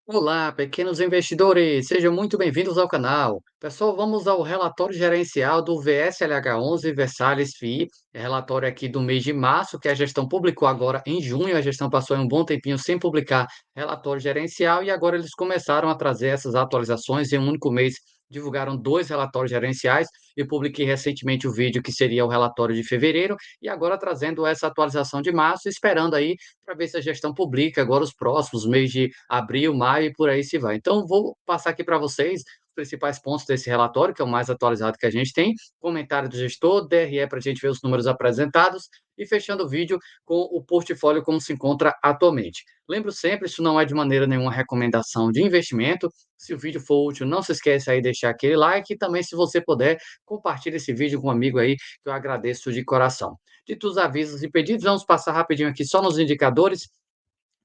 Olá, pequenos investidores, sejam muito bem-vindos ao canal. Pessoal, vamos ao relatório gerencial do VSLH11 Versalhes FI, relatório aqui do mês de março, que a gestão publicou agora em junho. A gestão passou aí um bom tempinho sem publicar relatório gerencial e agora eles começaram a trazer essas atualizações em um único mês. Divulgaram dois relatórios gerenciais. Eu publiquei recentemente o vídeo que seria o relatório de fevereiro e agora trazendo essa atualização de março, esperando aí para ver se a gestão publica agora os próximos meses de abril, maio e por aí se vai. Então, vou passar aqui para vocês os principais pontos desse relatório, que é o mais atualizado que a gente tem, comentário do gestor, DRE para a gente ver os números apresentados e fechando o vídeo com o portfólio como se encontra atualmente. Lembro sempre, isso não é de maneira nenhuma recomendação de investimento. Se o vídeo for útil, não se esqueça aí de deixar aquele like e também, se você puder, compartilhe esse vídeo com um amigo aí, que eu agradeço de coração. Ditos os avisos e pedidos, vamos passar rapidinho aqui só nos indicadores.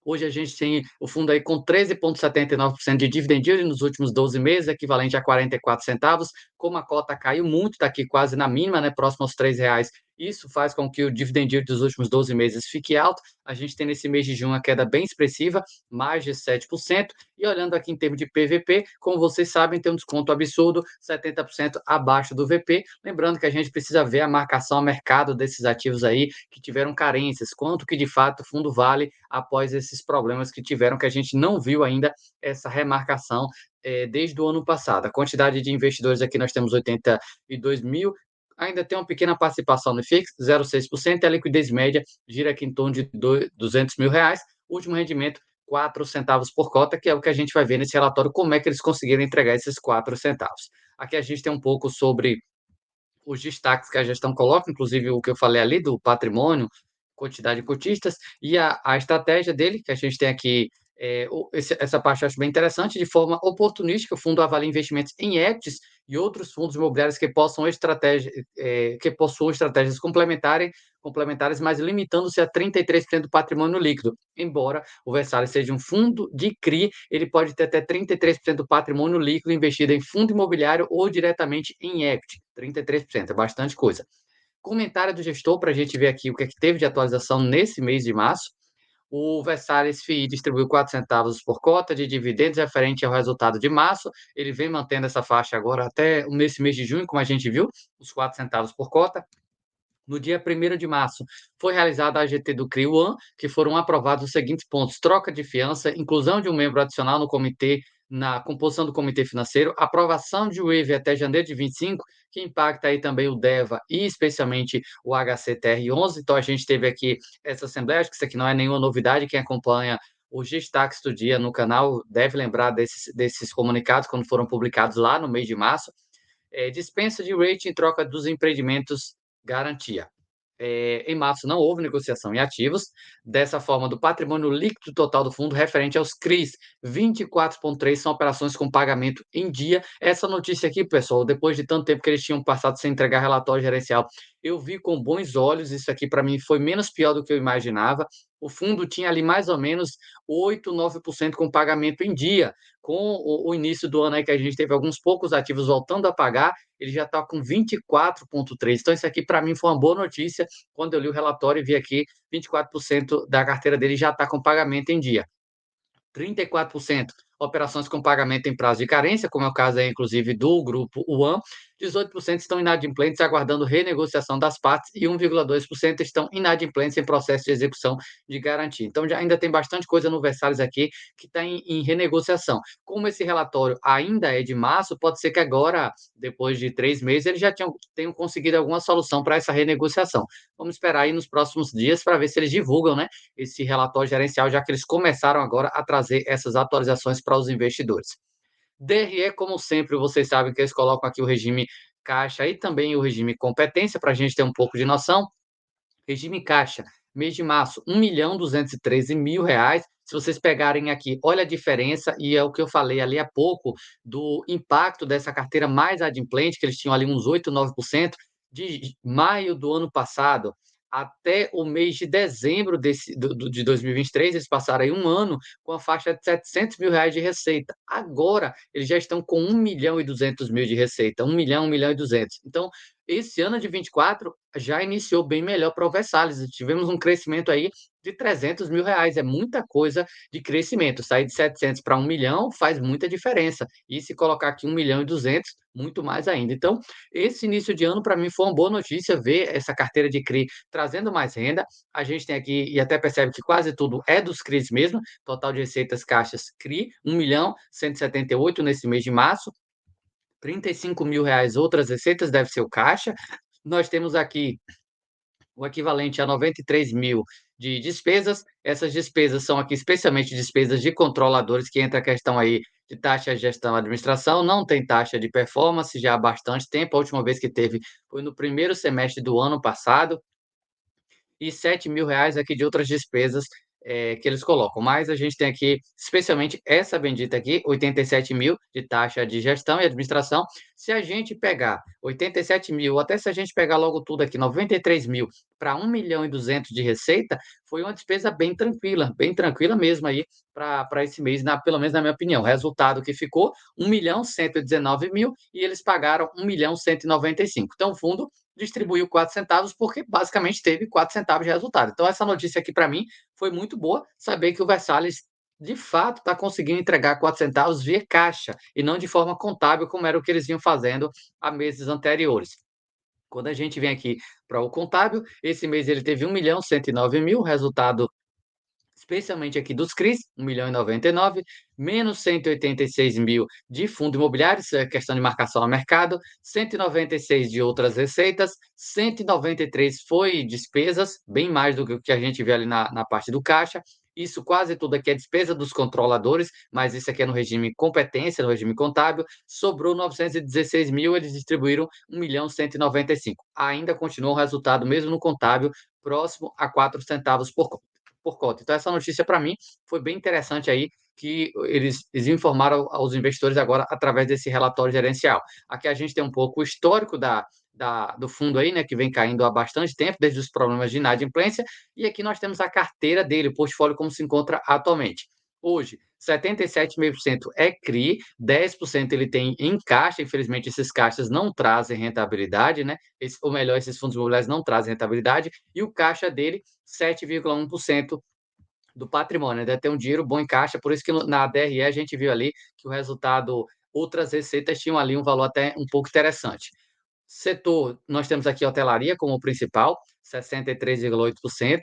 Hoje a gente tem o fundo aí com 13,79% de dividend yield nos últimos 12 meses, equivalente a 44 centavos. Como a cota caiu muito, está aqui quase na mínima, né, próximo aos R$ 3, isso faz com que o dividend yield dos últimos 12 meses fique alto. A gente tem nesse mês de junho uma queda bem expressiva, mais de 7%. E olhando aqui em termos de PVP, como vocês sabem, tem um desconto absurdo, 70% abaixo do VP. Lembrando que a gente precisa ver a marcação a mercado desses ativos aí que tiveram carências, quanto que de fato o fundo vale após esses problemas que tiveram, que a gente não viu ainda essa remarcação desde o ano passado. A quantidade de investidores aqui nós temos 82 mil, ainda tem uma pequena participação no FIX, 0,6%, e a liquidez média gira aqui em torno de R$ 200 mil. Último rendimento, 4 centavos por cota, que é o que a gente vai ver nesse relatório, como é que eles conseguiram entregar esses 4 centavos. Aqui a gente tem um pouco sobre os destaques que a gestão coloca, inclusive o que eu falei ali do patrimônio, quantidade de cotistas e a estratégia dele, que a gente tem aqui, essa parte eu acho bem interessante, de forma oportunística, o fundo avalia investimentos em equities e outros fundos imobiliários que possuam estratégias complementares, mas limitando-se a 33% do patrimônio líquido. Embora o Versalhes seja um fundo de CRI, ele pode ter até 33% do patrimônio líquido investido em fundo imobiliário ou diretamente em equity. 33% é bastante coisa. Comentário do gestor para a gente ver aqui o que é que teve de atualização nesse mês de março. O Versalhes FI distribuiu 4 centavos por cota de dividendos referente ao resultado de março. Ele vem mantendo essa faixa agora até nesse mês de junho, como a gente viu, os 4 centavos por cota. No dia 1º de março, foi realizada a AGT do CRI One, que foram aprovados os seguintes pontos: troca de fiança, inclusão de um membro adicional no comitê, na composição do comitê financeiro, aprovação de waiver até janeiro de 25, que impacta aí também o DEVA e especialmente o HCTR11. Então a gente teve aqui essa assembleia, acho que isso aqui não é nenhuma novidade, quem acompanha os destaques do dia no canal deve lembrar desses comunicados quando foram publicados lá no mês de março. Dispensa de rating em troca dos empreendimentos garantia. Em março não houve negociação em ativos, dessa forma, do patrimônio líquido total do fundo referente aos CRIs, 24,3 são operações com pagamento em dia. Essa notícia aqui, pessoal, depois de tanto tempo que eles tinham passado sem entregar relatório gerencial, eu vi com bons olhos. Isso aqui para mim foi menos pior do que eu imaginava. O fundo tinha ali mais ou menos 8, 9% com pagamento em dia. Com o início do ano aí, que a gente teve alguns poucos ativos voltando a pagar, ele já está com 24,3. Então, isso aqui para mim foi uma boa notícia. Quando eu li o relatório e vi aqui, 24% da carteira dele já está com pagamento em dia. 34% operações com pagamento em prazo de carência, como é o caso aí, inclusive, do grupo UAM. 18% estão inadimplentes aguardando renegociação das partes e 1,2% estão inadimplentes em processo de execução de garantia. Então, já ainda tem bastante coisa no Versalhes aqui que está em renegociação. Como esse relatório ainda é de março, pode ser que agora, depois de 3 meses, eles já tenham conseguido alguma solução para essa renegociação. Vamos esperar aí nos próximos dias para ver se eles divulgam, né, esse relatório gerencial, já que eles começaram agora a trazer essas atualizações para os investidores. DRE, como sempre, vocês sabem que eles colocam aqui o regime caixa e também o regime competência, para a gente ter um pouco de noção. Regime caixa, mês de março, R$ 1.213.000. Se vocês pegarem aqui, olha a diferença, e é o que eu falei ali há pouco, do impacto dessa carteira mais adimplente, que eles tinham ali uns 8, 9%, de maio do ano passado até o mês de dezembro de 2023, eles passaram aí um ano com a faixa de R$ 700.000 de receita. Agora, eles já estão com 1.200.000 de receita, 1 milhão, 1.200.000. Então, esse ano de 24 já iniciou bem melhor para o Versalhes, tivemos um crescimento aí de R$ 300.000, é muita coisa de crescimento, sair de 700 para 1.000.000 faz muita diferença, e se colocar aqui 1.200.000, muito mais ainda. Então, esse início de ano para mim foi uma boa notícia ver essa carteira de CRI trazendo mais renda, a gente tem aqui e até percebe que quase tudo é dos CRIs mesmo, total de receitas caixas CRI, 1.178.000 nesse mês de março, R$ 35.000 outras receitas, deve ser o caixa. Nós temos aqui o equivalente a 93.000 de despesas. Essas despesas são aqui especialmente despesas de controladores, que entra a questão aí de taxa de gestão e administração, não tem taxa de performance já há bastante tempo, a última vez que teve foi no primeiro semestre do ano passado, e R$ 7.000 aqui de outras despesas, que eles colocam. Mas a gente tem aqui, especialmente essa bendita aqui, 87.000 de taxa de gestão e administração. Se a gente pegar 87.000, ou até se a gente pegar logo tudo aqui, 93.000 para 1.200.000 de receita, foi uma despesa bem tranquila mesmo aí para esse mês, pelo menos na minha opinião. O resultado que ficou, 1.119.000 e eles pagaram 1.195.000. Então, o fundo distribuiu 4 centavos, porque basicamente teve 4 centavos de resultado. Então, essa notícia aqui, para mim, foi muito boa, saber que o Versalhes, de fato, está conseguindo entregar 4 centavos via caixa, e não de forma contábil, como era o que eles vinham fazendo há meses anteriores. Quando a gente vem aqui para o contábil, esse mês ele teve 1.109.000, resultado especialmente aqui dos CRIs, 1.099.000, menos 186.000 de fundo imobiliário, isso é questão de marcação a mercado, 196 de outras receitas, 193 foi despesas, bem mais do que o que a gente vê ali na parte do caixa. Isso quase tudo aqui é despesa dos controladores, mas isso aqui é no regime competência, no regime contábil. Sobrou 916.000, eles distribuíram 1.195.000. Ainda continua o resultado, mesmo no contábil, próximo a 4 centavos por cota. Então, essa notícia, para mim, foi bem interessante aí, que eles informaram aos investidores agora através desse relatório gerencial. Aqui a gente tem um pouco o histórico do fundo aí, né, que vem caindo há bastante tempo, desde os problemas de inadimplência, e aqui nós temos a carteira dele, o portfólio como se encontra atualmente. Hoje, 77,5% é CRI, 10% ele tem em caixa, infelizmente esses caixas não trazem rentabilidade, né? Ou melhor, esses fundos imobiliários não trazem rentabilidade, e o caixa dele 7,1% do patrimônio, deve ter um dinheiro bom em caixa, por isso que na DRE a gente viu ali que o resultado, outras receitas tinham ali um valor até um pouco interessante. Setor, nós temos aqui a hotelaria como principal, 63,8%,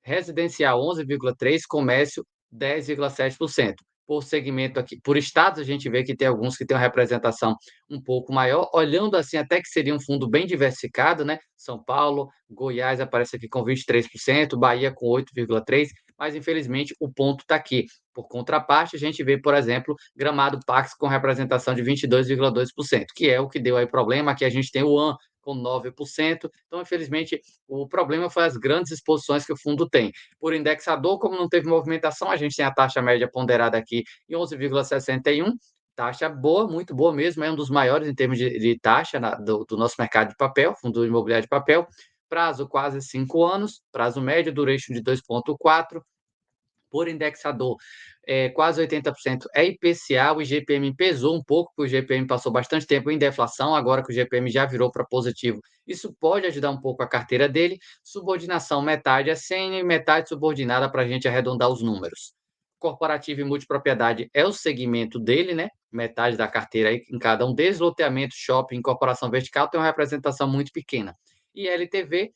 residencial 11,3%, comércio 10,7%. Por segmento aqui, por estados, a gente vê que tem alguns que têm uma representação um pouco maior, olhando assim até que seria um fundo bem diversificado, né? São Paulo, Goiás aparece aqui com 23%, Bahia com 8,3%, mas infelizmente o ponto está aqui. Por contraparte, a gente vê, por exemplo, Gramado Pax com representação de 22,2%, que é o que deu aí problema. Aqui a gente tem o AN com 9%. Então, infelizmente, o problema foi as grandes exposições que o fundo tem. Por indexador, como não teve movimentação, a gente tem a taxa média ponderada aqui em 11,61, taxa boa, muito boa mesmo, é um dos maiores em termos de taxa do nosso mercado de papel, fundo imobiliário de papel. Prazo quase 5 anos, prazo médio, duration de 2,4, por indexador, quase 80% é IPCA, o IGPM pesou um pouco, porque o IGPM passou bastante tempo em deflação, agora que o IGPM já virou para positivo, isso pode ajudar um pouco a carteira dele. Subordinação, metade é sênior e metade subordinada, para a gente arredondar os números. Corporativo e multipropriedade é o segmento dele, né? Metade da carteira aí em cada um deles. Loteamento, shopping, incorporação vertical tem uma representação muito pequena. E LTV,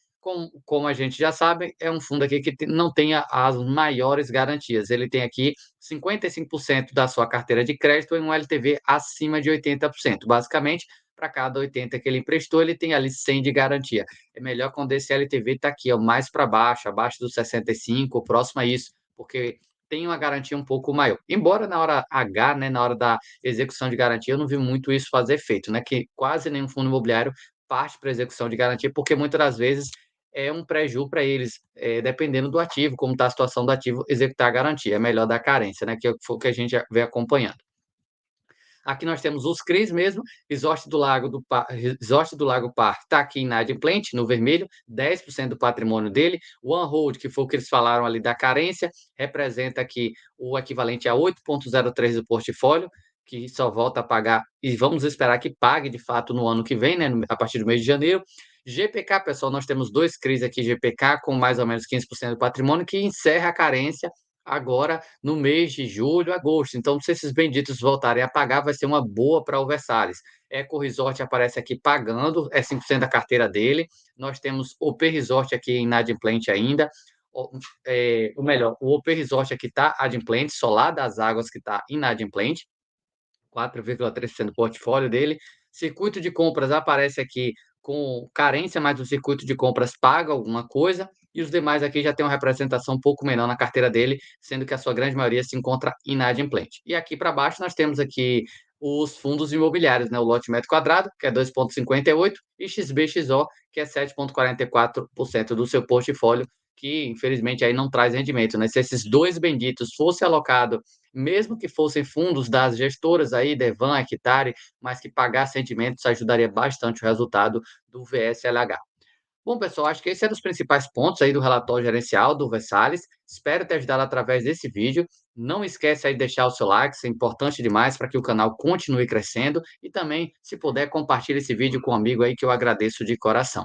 como a gente já sabe, é um fundo aqui que não tem as maiores garantias. Ele tem aqui 55% da sua carteira de crédito em um LTV acima de 80%. Basicamente, para cada 80 que ele emprestou, ele tem ali 100 de garantia. É melhor quando esse LTV está aqui, ó, mais para baixo, abaixo dos 65, próximo a isso, porque tem uma garantia um pouco maior. Embora na hora H, né, na hora da execução de garantia, eu não vi muito isso fazer efeito, né, que quase nenhum fundo imobiliário parte para execução de garantia, porque muitas das vezes é um preju para eles, dependendo do ativo, como está a situação do ativo, executar a garantia. É melhor dar carência, né, que foi o que a gente já vem acompanhando. Aqui nós temos os CRIs mesmo, Resort do Lago Parque está aqui inadimplente, no vermelho, 10% do patrimônio dele. O OneHold, que foi o que eles falaram ali da carência, representa aqui o equivalente a 8,03 do portfólio. que só volta a pagar e vamos esperar que pague de fato no ano que vem, né, a partir do mês de janeiro. GPK, pessoal, nós temos 2 CRIs aqui GPK com mais ou menos 15% do patrimônio, que encerra a carência agora no mês de julho, agosto. Então, se esses benditos voltarem a pagar, vai ser uma boa para o Versalhes. Eco Resort aparece aqui pagando, é 5% da carteira dele. Nós temos o P Resort aqui inadimplente ainda. O melhor, o OP Resort aqui está adimplente, Solar das Águas que está inadimplente. 4,3% do portfólio dele. Circuito de compras aparece aqui com carência, mas o circuito de compras paga alguma coisa, e os demais aqui já tem uma representação um pouco menor na carteira dele, sendo que a sua grande maioria se encontra inadimplente. E aqui para baixo nós temos aqui os fundos imobiliários, né? O lote metro quadrado, que é 2,58, e XBXO, que é 7,44% do seu portfólio, que infelizmente aí não traz rendimento, né? Se esses dois benditos fossem alocados, mesmo que fossem fundos das gestoras aí, Devan, Equitare, mas que pagassem rendimentos, ajudaria bastante o resultado do VSLH. Bom, pessoal, acho que esse é um dos principais pontos aí do relatório gerencial do Versalhes. Espero ter ajudado através desse vídeo. Não esquece aí de deixar o seu like, isso é importante demais para que o canal continue crescendo. E também, se puder, compartilhe esse vídeo com um amigo aí que eu agradeço de coração.